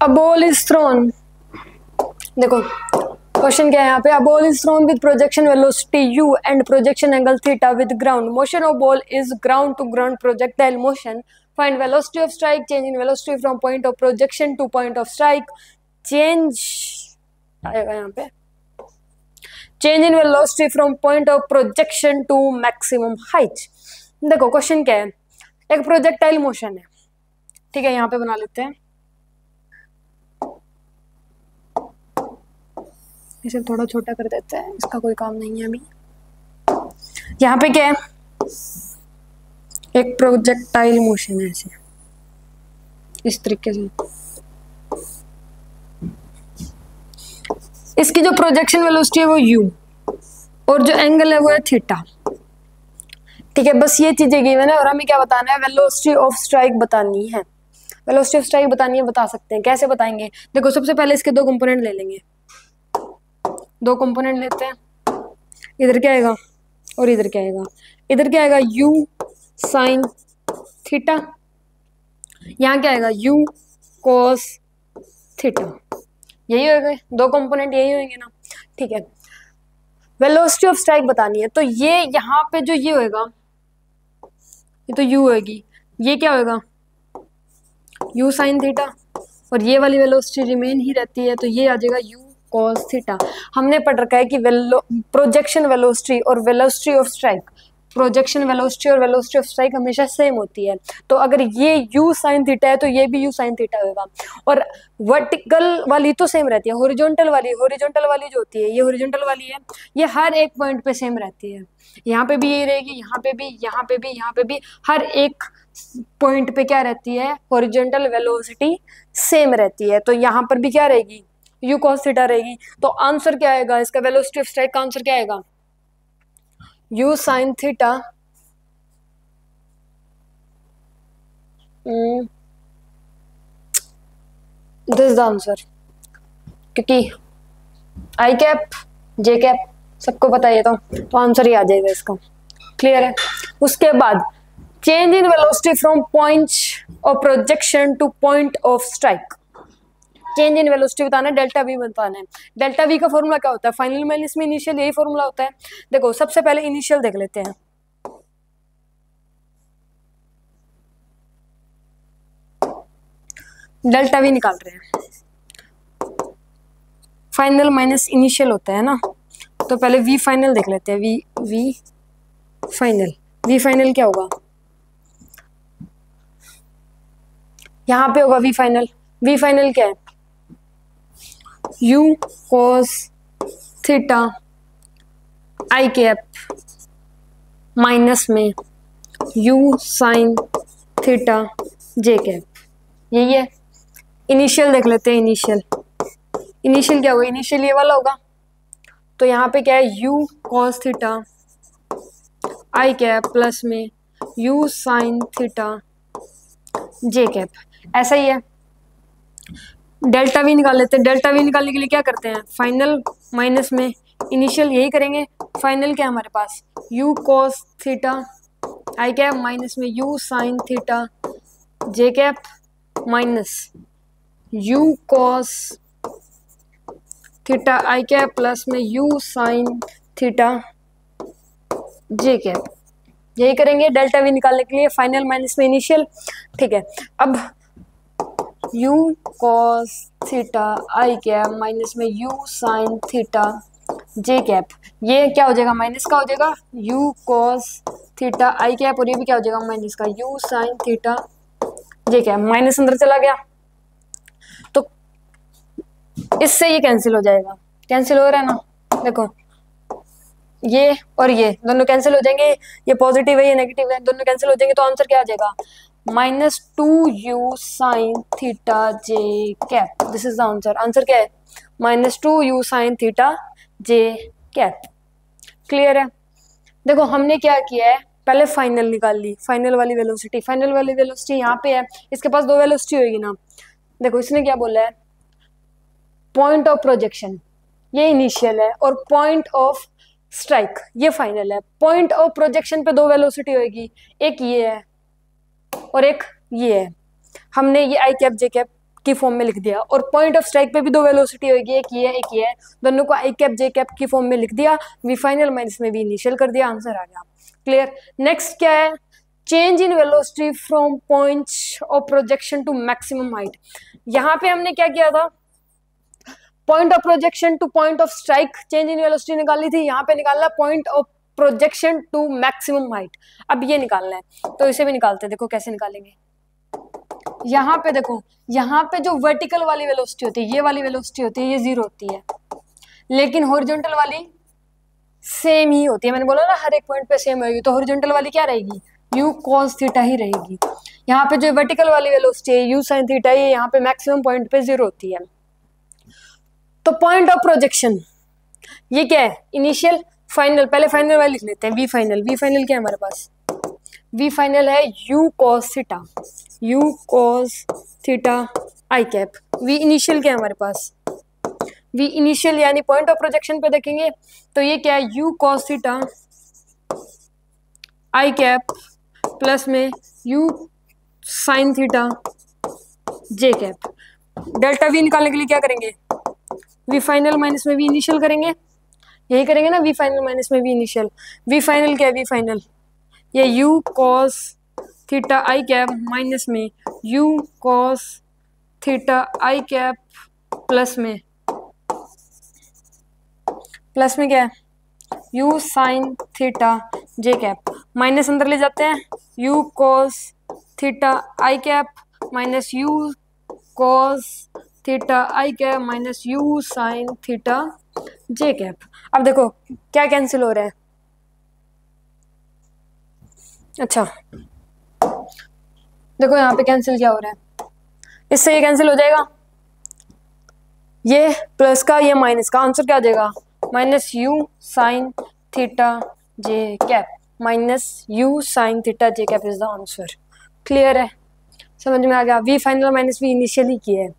A ball is thrown, देखो question क्या है यहाँ पे, a ball is thrown with projection velocity u and projection angle theta with ground motion of ball is ground to ground projectile motion, find velocity of strike, change in velocity from point of projection to point of strike, change आएगा यहाँ पे, change in velocity from point of projection to maximum height. देखो question क्या है, एक projectile motion है, ठीक है, यहाँ पे बना लेते हैं, इसे थोड़ा छोटा कर देते हैं, इसका कोई काम नहीं है अभी। यहाँ पे क्या है, एक प्रोजेक्टाइल मोशन है ऐसे इस तरीके से, इसकी जो प्रोजेक्शन वेलोसिटी है वो u और जो एंगल है वो है थीटा, ठीक है, बस ये चीजें गिवन है और हमें क्या बताना है, वेलोसिटी ऑफ स्ट्राइक बतानी है। वेलोसिटी ऑफ स्ट्राइक बतानी है, बता सकते हैं, कैसे बताएंगे, देखो सबसे पहले इसके दो कंपोनेंट ले लेंगे, दो कंपोनेंट लेते हैं, इधर क्या आएगा और इधर क्या आएगा, इधर क्या आएगा u साइन थीटा, यहाँ क्या आएगा u cos थीटा, यही होगा, दो कंपोनेंट यही होंगे ना, ठीक है। वेलोसिटी ऑफ स्ट्राइक बतानी है, तो ये यहाँ पे जो ये होएगा ये तो u होगी, ये क्या होएगा u साइन थीटा, और ये वाली वेलोसिटी रिमेन ही रहती है, तो ये आ जाएगा u cos थीटा। हमने पढ़ रखा है कि प्रोजेक्शन वेलोसिटी और velocity of strike, projection velocity और वेलोसिटी ऑफ स्ट्राइक हमेशा सेम होती है, तो अगर ये u साइन थीटा है तो ये भी u साइन थीटा होगा, और वर्टिकल वाली तो सेम रहती है, हॉरिजॉन्टल वाली जो होती है, ये हॉरिजॉन्टल वाली है, ये हर एक पॉइंट पे सेम रहती है, यहाँ पे भी यही रहेगी, यहाँ पे भी, यहाँ पे भी, यहाँ पे भी, हर एक पॉइंट पे क्या रहती है, हॉरिजॉन्टल वेलोसिटी सेम रहती है, तो यहाँ पर भी क्या रहेगी, u cos थीटा रहेगी। तो आंसर क्या आएगा इसका, वेलोसिटी ऑफ स्ट्राइक का आंसर क्या आएगा, u sine theta this the answer, क्योंकि आई कैप जे कैप सबको पता है, तो आंसर ही आ जाएगा इसका, क्लियर है। उसके बाद change in velocity from point of projection to point of strike, change in velocity बताना है, डेल्टा वी बताना है। डेल्टा वी का फॉर्मूला क्या होता है, फाइनल माइनस में इनिशियल, यही फॉर्मूला होता है। देखो सबसे पहले इनिशियल देख लेते हैं, डेल्टा वी निकाल रहे हैं, फाइनल माइनस इनिशियल होता है ना, तो पहले वी फाइनल देख लेते हैं, वी फाइनल क्या होगा, यहाँ पे होगा वी फाइनल क्या है, u cos थीटा आई कैप माइनस में u साइन थीटा जे कैप, यही है। इनिशियल देख लेते हैं, इनिशियल क्या होगा, इनिशियल ये वाला होगा, तो यहाँ पे क्या है u cos थीटा आई कैप प्लस में u साइन थीटा जे कैप, ऐसा ही है। डेल्टा वी निकाल लेते हैं, डेल्टा वी निकालने के लिए क्या करते हैं, फाइनल माइनस में इनिशियल, यही करेंगे। फाइनल क्या है हमारे पास, u cos थीटा आई कैप माइनस में u साइन थीटा जे cap minus u cos theta आई कैप प्लस में u साइन थीटा जे कैप, यही करेंगे डेल्टा वी निकालने के लिए, फाइनल माइनस में इनिशियल, ठीक है। अब u cos थीटा आई कैप माइनस में u साइन थीटा जे कैप, ये क्या हो जाएगा, माइनस का हो जाएगा u cos थीटा आई कैप, और ये भी क्या हो जाएगा, माइनस का u साइन थीटा जे कैप, माइनस अंदर चला गया तो इससे ये कैंसिल हो जाएगा, कैंसिल हो रहा है ना, देखो ये और ये दोनों कैंसिल हो जाएंगे, ये पॉजिटिव है ये नेगेटिव है, दोनों कैंसिल हो जाएंगे, तो आंसर क्या आ जाएगा, -2u sign theta J cap, this is the answer. Answer क्या है, -2u साइन थीटा जे कैप, क्लियर है। देखो हमने क्या किया है, पहले फाइनल निकाल ली, फाइनल वाली वेलोसिटी यहाँ पे है, इसके पास दो वेलोसिटी होगी ना, देखो इसने क्या बोला है, पॉइंट ऑफ प्रोजेक्शन ये इनिशियल है और पॉइंट ऑफ स्ट्राइक ये फाइनल है। पॉइंट ऑफ प्रोजेक्शन पे दो वेलोसिटी होगी, एक ये है और एक ये है। हमने ये आई कैप जे कैप की फॉर्म में लिख दिया, और पॉइंट ऑफ स्ट्राइक पे भी दो वेलोसिटी होगी, एक ये है एक ये है, दोनों को आई कैप जे कैप की फॉर्म में लिख दिया, वी फाइनल माइनस में वी इनिशियल कर दिया, आंसर आ गया। क्लियर। नेक्स्ट क्या है, change in velocity from point of projection to maximum height. यहाँ पे हमने क्या किया था, point of projection to point of strike change in velocity निकाली थी, यहाँ पे निकालना point of projection to maximum height. अब ये निकालना है, तो इसे भी निकालते हैं, देखो कैसे निकालेंगे। यहाँ पे देखो, यहाँ पे जो वर्टिकल वाली वेलोसिटी होती है, ये वाली वेलोसिटी होती है, ये 0 होती है, लेकिन हॉरिजॉन्टल वाली सेम ही होती है। मैंने बोला ना हर एक पॉइंट पे सेम होगी, तो हॉरिजॉन्टल वाली क्या रहेगी, u cos थीटा ही रहेगी। यहाँ पे जो वर्टिकल वाली वेलोसिटी है u sin थीटा, ये यहाँ पे मैक्सिमम पॉइंट पे 0 होती है। तो पॉइंट ऑफ प्रोजेक्शन ये क्या है, इनिशियल फाइनल, पहले फाइनल वाले लिख लेते हैं, वी फाइनल। वी फाइनल क्या है हमारे पास, वी फाइनल है u cos theta, u cos theta आई कैप। वी इनिशियल क्या है हमारे पास, वी इनिशियल यानी पॉइंट ऑफ प्रोजेक्शन पे देखेंगे तो ये क्या है, u cos थीटा आई कैप प्लस में u sin थीटा जे कैप। डेल्टा वी निकालने के लिए क्या करेंगे, वी फाइनल माइनस में वी इनिशियल करेंगे, यही करेंगे ना, वी फाइनल माइनस में वी इनिशियल। वी फाइनल क्या है, वी फाइनल ये u cos थीटा आई कैप माइनस में u cos थीटा आई कैप प्लस में क्या है, u sin थीटा जे कैप, माइनस अंदर ले जाते हैं, u cos थीटा आई cap minus u cos theta आई cap minus u sin theta जे कैप। अब देखो क्या कैंसिल हो रहा है, अच्छा देखो यहाँ पे कैंसिल क्या हो रहा है, इससे ये कैंसिल हो जाएगा, ये प्लस का ये माइनस का, आंसर क्या आ जाएगा, minus u sin theta J cap, minus u sin theta J cap is the answer. Clear है, समझ में आ गया। V final minus V initially किया है।